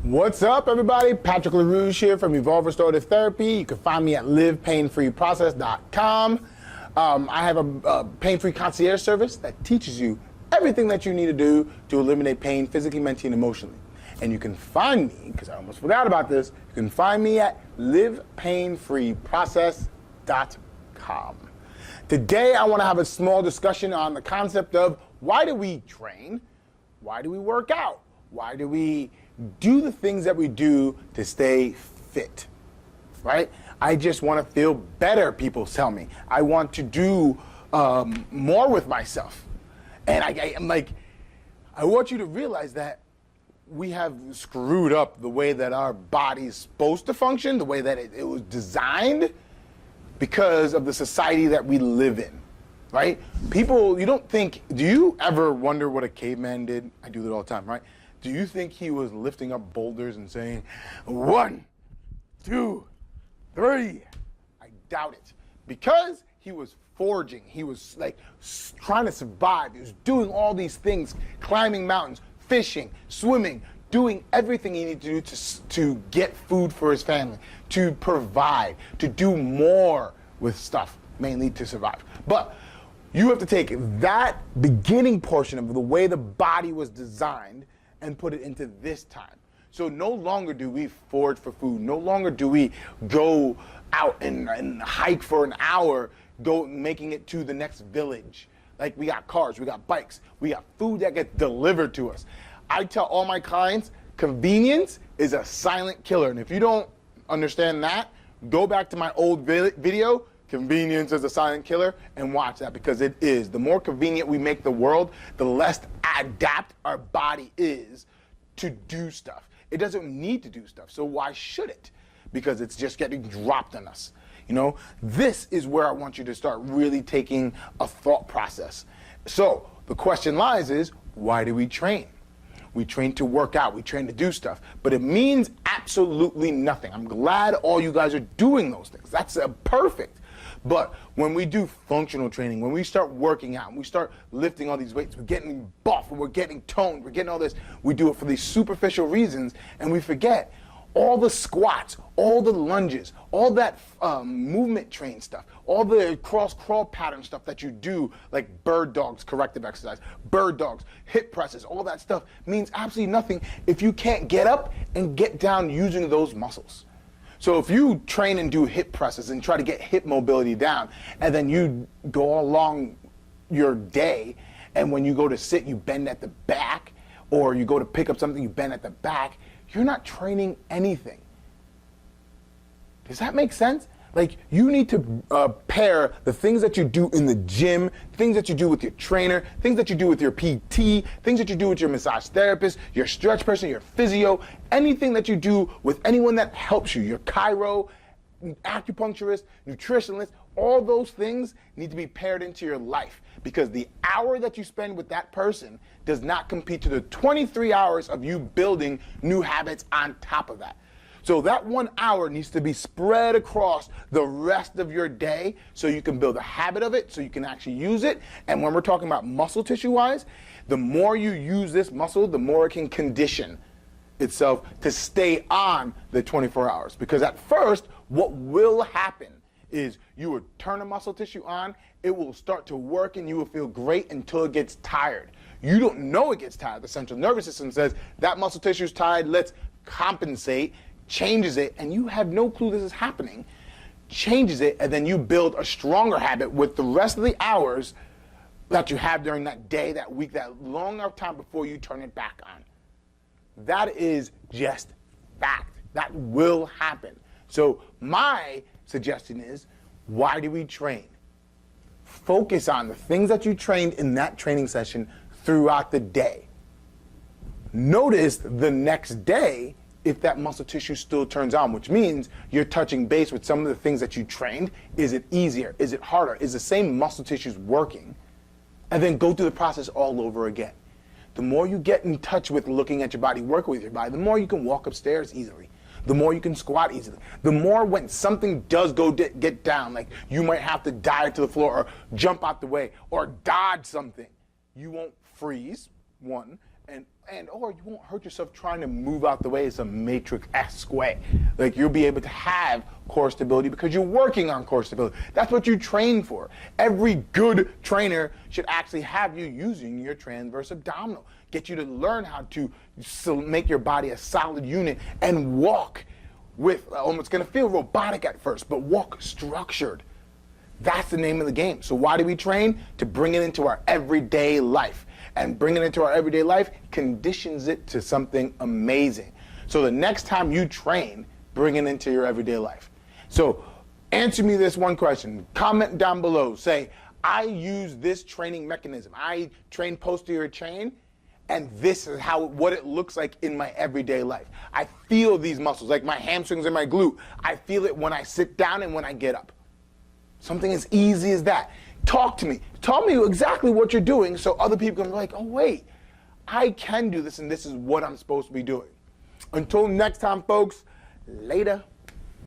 What's up, everybody? Patrick LaRouche here from Evolve Restorative Therapy. You can find me at livepainfreeprocess.com. I have a pain-free concierge service that teaches you everything that you need to do to eliminate pain physically, mentally, and emotionally. And you can find me, because I almost forgot about this, you can find me at livepainfreeprocess.com. Today, I want to have a small discussion on the concept of why do we train? Why do we work out? Why do we do the things that we do to stay fit, right? I just want to feel better, people tell me. I want to do more with myself. And I'm like, I want you to realize that we have screwed up the way that our body's supposed to function, the way that it was designed, because of the society that we live in, right? People, you don't think, do you ever wonder what a caveman did? I do that all the time, right? Do you think he was lifting up boulders and saying, 1, 2, 3? I doubt it. Because he was foraging. He was like trying to survive. He was doing all these things, climbing mountains, fishing, swimming, doing everything he needed to do to get food for his family, to provide, to do more with stuff, mainly to survive. But you have to take that beginning portion of the way the body was designed and put it into this time. So no longer do we forage for food. No longer do we go out and hike for an hour, making it to the next village. Like, we got cars, we got bikes, we got food that gets delivered to us. I tell all my clients, convenience is a silent killer. And if you don't understand that, go back to my old video, Convenience is a Silent Killer, and watch that, because it is. The more convenient we make the world, the less adapt our body is to do stuff. It doesn't need to do stuff, so why should it? Because it's just getting dropped on us. You know, this is where I want you to start really taking a thought process. So the question lies is, why do we train? We train to work out, we train to do stuff, but it means absolutely nothing. I'm glad all you guys are doing those things. That's perfect. But when we do functional training, when we start working out, and we start lifting all these weights, we're getting buff, and we're getting toned, we're getting all this, we do it for these superficial reasons, and we forget all the squats, all the lunges, all that movement train stuff, all the cross-crawl pattern stuff that you do, like bird dogs, corrective exercise, bird dogs, hip presses, all that stuff means absolutely nothing if you can't get up and get down using those muscles. So if you train and do hip presses and try to get hip mobility down, and then you go along your day, and when you go to sit, you bend at the back, or you go to pick up something, you bend at the back, you're not training anything. Does that make sense? Like, you need to pair the things that you do in the gym, things that you do with your trainer, things that you do with your PT, things that you do with your massage therapist, your stretch person, your physio, anything that you do with anyone that helps you, your chiro, acupuncturist, nutritionist, all those things need to be paired into your life, because the hour that you spend with that person does not compete to the 23 hours of you building new habits on top of that. So that 1 hour needs to be spread across the rest of your day so you can build a habit of it, so you can actually use it. And when we're talking about muscle tissue wise, the more you use this muscle, the more it can condition itself to stay on the 24 hours. Because at first, what will happen is you will turn a muscle tissue on, it will start to work, and you will feel great until it gets tired. You don't know it gets tired. The central nervous system says that muscle tissue is tired, let's compensate, changes it, and you have no clue this is happening, changes it, and then you build a stronger habit with the rest of the hours that you have during that day, that week, that long enough time before you turn it back on. That is just fact. That will happen. So my suggestion is, why do we train? Focus on the things that you trained in that training session throughout the day. Notice the next day if that muscle tissue still turns on, which means you're touching base with some of the things that you trained. Is it easier? Is it harder? Is the same muscle tissues working? And then go through the process all over again. The more you get in touch with looking at your body, working with your body, the more you can walk upstairs easily. The more you can squat easily. The more when something does go get down, like you might have to dive to the floor or jump out the way or dodge something, you won't freeze, one, And or you won't hurt yourself trying to move out the way some Matrix-esque way. Like you'll be able to have core stability because you're working on core stability. That's what you train for. Every good trainer should actually have you using your transverse abdominal. Get you to learn how to make your body a solid unit and walk with, it's gonna feel robotic at first, but walk structured. That's the name of the game. So why do we train? To bring it into our everyday life. And bringing it into our everyday life conditions it to something amazing. So the next time you train, bring it into your everyday life. So answer me this one question. Comment down below. Say, I use this training mechanism. I train posterior chain, and this is what it looks like in my everyday life. I feel these muscles, like my hamstrings and my glute. I feel it when I sit down and when I get up. Something as easy as that. Talk to me. Tell me exactly what you're doing so other people can be like, oh wait, I can do this and this is what I'm supposed to be doing. Until next time, folks, later.